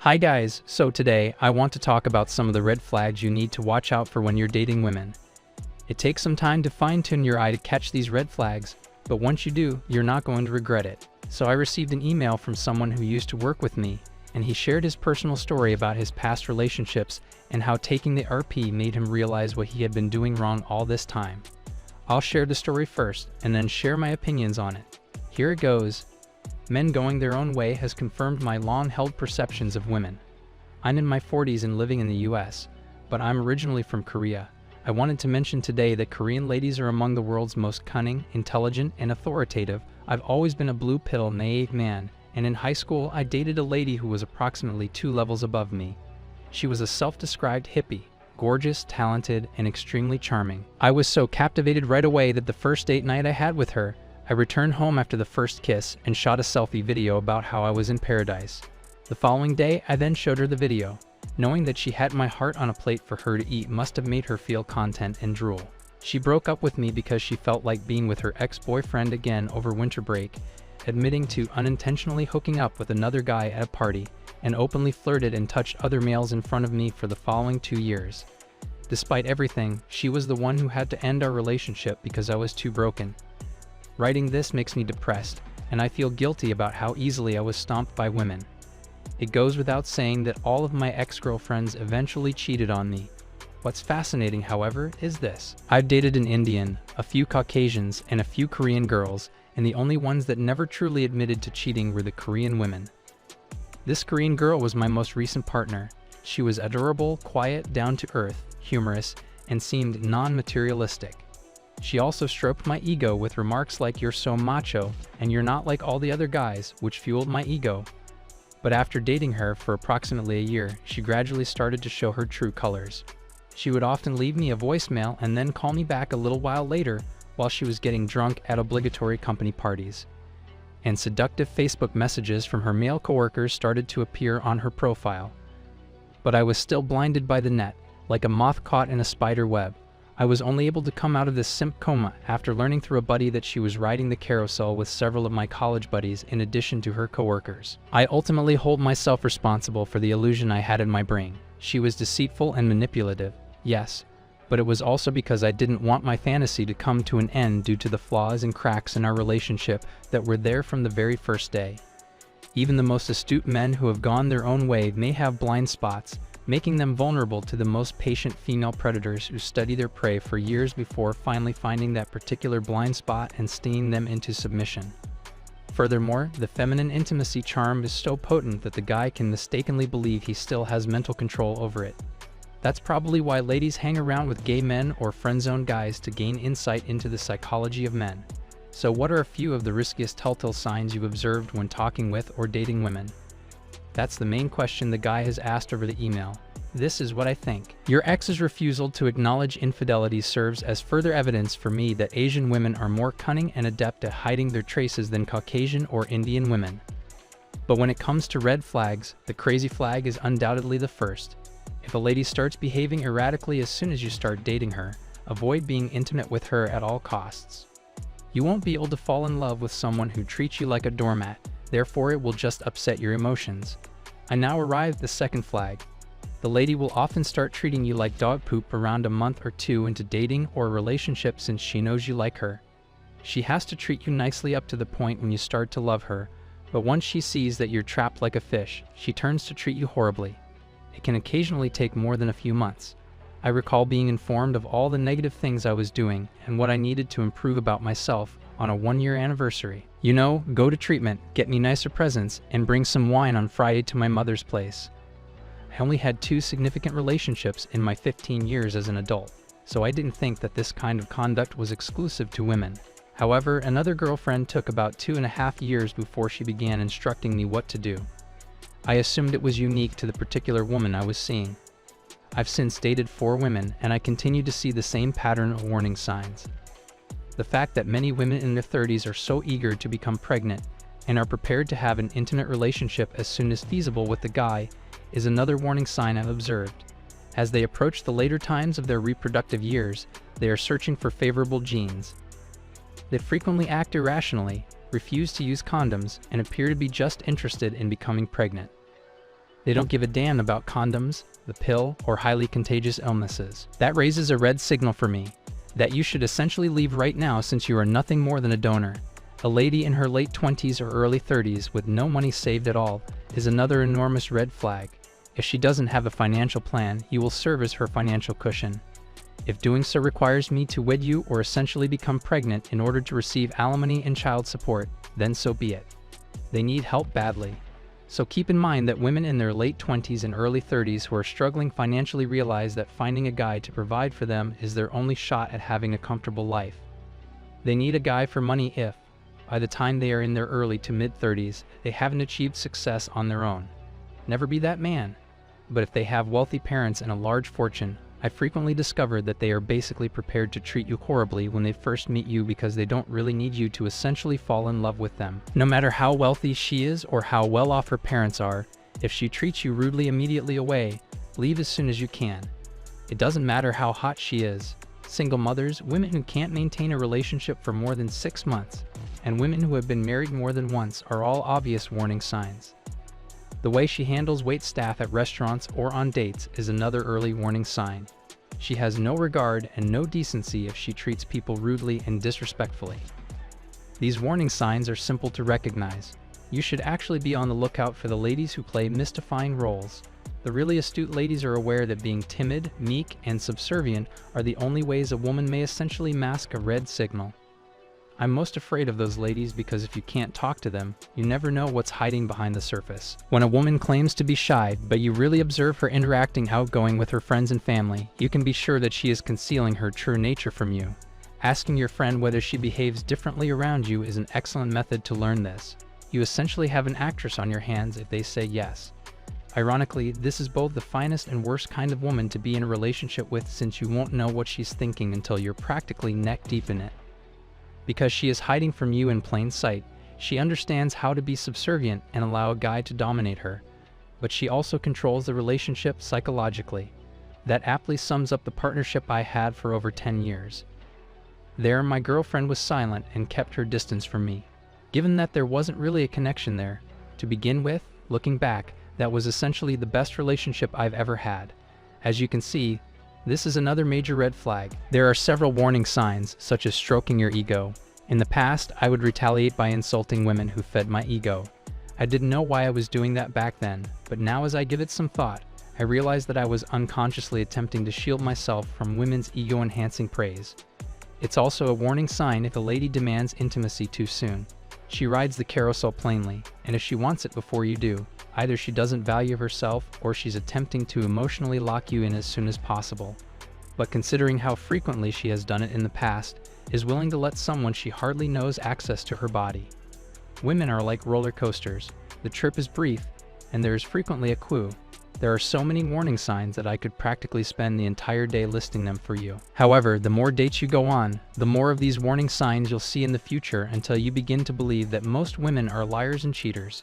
Hi guys, so today I want to talk about some of the red flags you need to watch out for when you're dating women. It takes some time to fine-tune your eye to catch these red flags, but once you do, you're not going to regret it. So I received an email from someone who used to work with me, and he shared his personal story about his past relationships and how taking the RP made him realize what he had been doing wrong all this time. I'll share the story first, and then share my opinions on it. Here it goes. Men going their own way has confirmed my long-held perceptions of women. I'm in my 40s and living in the US, but I'm originally from Korea. I wanted to mention today that Korean ladies are among the world's most cunning, intelligent, and authoritative. I've always been a blue pill, naive man, and in high school I dated a lady who was approximately 2 levels above me. She was a self-described hippie, gorgeous, talented, and extremely charming. I was so captivated right away that the first date night I had with her, I returned home after the first kiss and shot a selfie video about how I was in paradise. The following day, I then showed her the video. Knowing that she had my heart on a plate for her to eat must have made her feel content and drool. She broke up with me because she felt like being with her ex-boyfriend again over winter break, admitting to unintentionally hooking up with another guy at a party, and openly flirted and touched other males in front of me for the following 2 years. Despite everything, she was the one who had to end our relationship because I was too broken. Writing this makes me depressed, and I feel guilty about how easily I was stomped by women. It goes without saying that all of my ex-girlfriends eventually cheated on me. What's fascinating, however, is this. I've dated an Indian, a few Caucasians, and a few Korean girls, and the only ones that never truly admitted to cheating were the Korean women. This Korean girl was my most recent partner. She was adorable, quiet, down-to-earth, humorous, and seemed non-materialistic. She also stroked my ego with remarks like "you're so macho" and "you're not like all the other guys," which fueled my ego. But after dating her for approximately a year, she gradually started to show her true colors. She would often leave me a voicemail and then call me back a little while later while she was getting drunk at obligatory company parties. And seductive Facebook messages from her male coworkers started to appear on her profile. But I was still blinded by the net, like a moth caught in a spider web. I was only able to come out of this simp coma after learning through a buddy that she was riding the carousel with several of my college buddies in addition to her coworkers. I ultimately hold myself responsible for the illusion I had in my brain. She was deceitful and manipulative, yes, but it was also because I didn't want my fantasy to come to an end due to the flaws and cracks in our relationship that were there from the very first day. Even the most astute men who have gone their own way may have blind spots, making them vulnerable to the most patient female predators who study their prey for years before finally finding that particular blind spot and stinging them into submission. Furthermore, the feminine intimacy charm is so potent that the guy can mistakenly believe he still has mental control over it. That's probably why ladies hang around with gay men or friend-zone guys to gain insight into the psychology of men. So what are a few of the riskiest telltale signs you've observed when talking with or dating women? That's the main question the guy has asked over the email. This is what I think. Your ex's refusal to acknowledge infidelity serves as further evidence for me that Asian women are more cunning and adept at hiding their traces than Caucasian or Indian women. But when it comes to red flags, the crazy flag is undoubtedly the first. If a lady starts behaving erratically as soon as you start dating her, avoid being intimate with her at all costs. You won't be able to fall in love with someone who treats you like a doormat. Therefore, it will just upset your emotions. I now arrive at the second flag. The lady will often start treating you like dog poop around a month or 2 into dating or a relationship since she knows you like her. She has to treat you nicely up to the point when you start to love her, but once she sees that you're trapped like a fish, she turns to treat you horribly. It can occasionally take more than a few months. I recall being informed of all the negative things I was doing and what I needed to improve about myself on a 1-year anniversary. You know, go to treatment, get me nicer presents, and bring some wine on Friday to my mother's place. I only had 2 significant relationships in my 15 years as an adult, so I didn't think that this kind of conduct was exclusive to women. However, another girlfriend took about 2.5 years before she began instructing me what to do. I assumed it was unique to the particular woman I was seeing. I've since dated 4 women, and I continue to see the same pattern of warning signs. The fact that many women in their 30s are so eager to become pregnant and are prepared to have an intimate relationship as soon as feasible with the guy is another warning sign I've observed. As they approach the later times of their reproductive years, they are searching for favorable genes. They frequently act irrationally, refuse to use condoms, and appear to be just interested in becoming pregnant. They don't give a damn about condoms, the pill, or highly contagious illnesses. That raises a red signal for me that you should essentially leave right now, since you are nothing more than a donor. A lady in her late 20s or early 30s with no money saved at all is another enormous red flag. If she doesn't have a financial plan, you will serve as her financial cushion. If doing so requires me to wed you or essentially become pregnant in order to receive alimony and child support, then so be it. They need help badly. So keep in mind that women in their late 20s and early 30s who are struggling financially realize that finding a guy to provide for them is their only shot at having a comfortable life. They need a guy for money if, by the time they are in their early to mid-30s, they haven't achieved success on their own. Never be that man. But if they have wealthy parents and a large fortune, I frequently discovered that they are basically prepared to treat you horribly when they first meet you because they don't really need you to essentially fall in love with them. No matter how wealthy she is or how well off her parents are, if she treats you rudely immediately away, leave as soon as you can. It doesn't matter how hot she is. Single mothers, women who can't maintain a relationship for more than 6 months, and women who have been married more than once are all obvious warning signs. The way she handles waitstaff at restaurants or on dates is another early warning sign. She has no regard and no decency if she treats people rudely and disrespectfully. These warning signs are simple to recognize. You should actually be on the lookout for the ladies who play mystifying roles. The really astute ladies are aware that being timid, meek, and subservient are the only ways a woman may essentially mask a red signal. I'm most afraid of those ladies because if you can't talk to them, you never know what's hiding behind the surface. When a woman claims to be shy, but you really observe her interacting outgoing with her friends and family, you can be sure that she is concealing her true nature from you. Asking your friend whether she behaves differently around you is an excellent method to learn this. You essentially have an actress on your hands if they say yes. Ironically, this is both the finest and worst kind of woman to be in a relationship with, since you won't know what she's thinking until you're practically neck deep in it. Because she is hiding from you in plain sight, she understands how to be subservient and allow a guy to dominate her, but she also controls the relationship psychologically. That aptly sums up the partnership I had for over 10 years. There, my girlfriend was silent and kept her distance from me. Given that there wasn't really a connection there, to begin with, looking back, that was essentially the best relationship I've ever had. As you can see, this is another major red flag. There are several warning signs, such as stroking your ego. In the past, I would retaliate by insulting women who fed my ego. I didn't know why I was doing that back then, but now as I give it some thought, I realize that I was unconsciously attempting to shield myself from women's ego-enhancing praise. It's also a warning sign if a lady demands intimacy too soon. She rides the carousel plainly, and if she wants it before you do, either she doesn't value herself or she's attempting to emotionally lock you in as soon as possible. But considering how frequently she has done it in the past, is willing to let someone she hardly knows access to her body. Women are like roller coasters. The trip is brief, and there is frequently a clue. There are so many warning signs that I could practically spend the entire day listing them for you. However, the more dates you go on, the more of these warning signs you'll see in the future until you begin to believe that most women are liars and cheaters.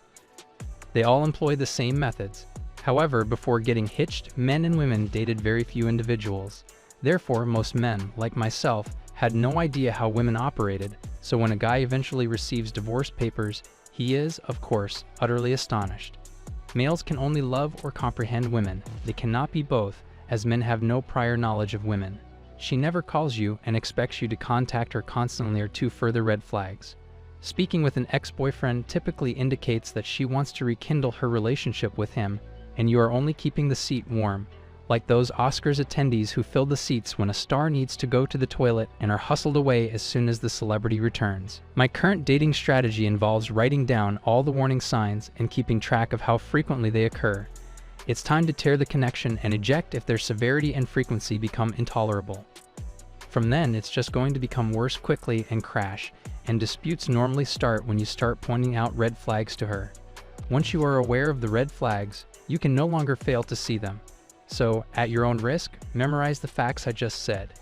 They all employ the same methods. However, before getting hitched, men and women dated very few individuals. Therefore, most men, like myself, had no idea how women operated, so when a guy eventually receives divorce papers, he is, of course, utterly astonished. Males can only love or comprehend women. They cannot be both, as men have no prior knowledge of women. She never calls you and expects you to contact her constantly are two further red flags. Speaking with an ex-boyfriend typically indicates that she wants to rekindle her relationship with him, and you are only keeping the seat warm, like those Oscars attendees who fill the seats when a star needs to go to the toilet and are hustled away as soon as the celebrity returns. My current dating strategy involves writing down all the warning signs and keeping track of how frequently they occur. It's time to tear the connection and eject if their severity and frequency become intolerable. From then, it's just going to become worse quickly and crash, and disputes normally start when you start pointing out red flags to her. Once you are aware of the red flags, you can no longer fail to see them. So, at your own risk, memorize the facts I just said.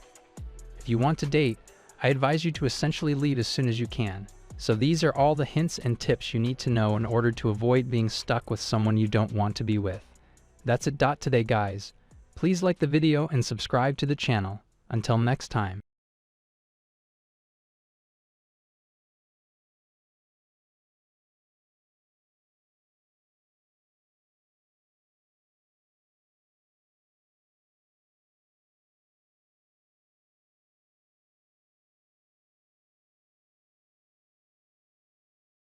If you want to date, I advise you to essentially leave as soon as you can. So these are all the hints and tips you need to know in order to avoid being stuck with someone you don't want to be with. That's it today, guys. Please like the video and subscribe to the channel. Until next time.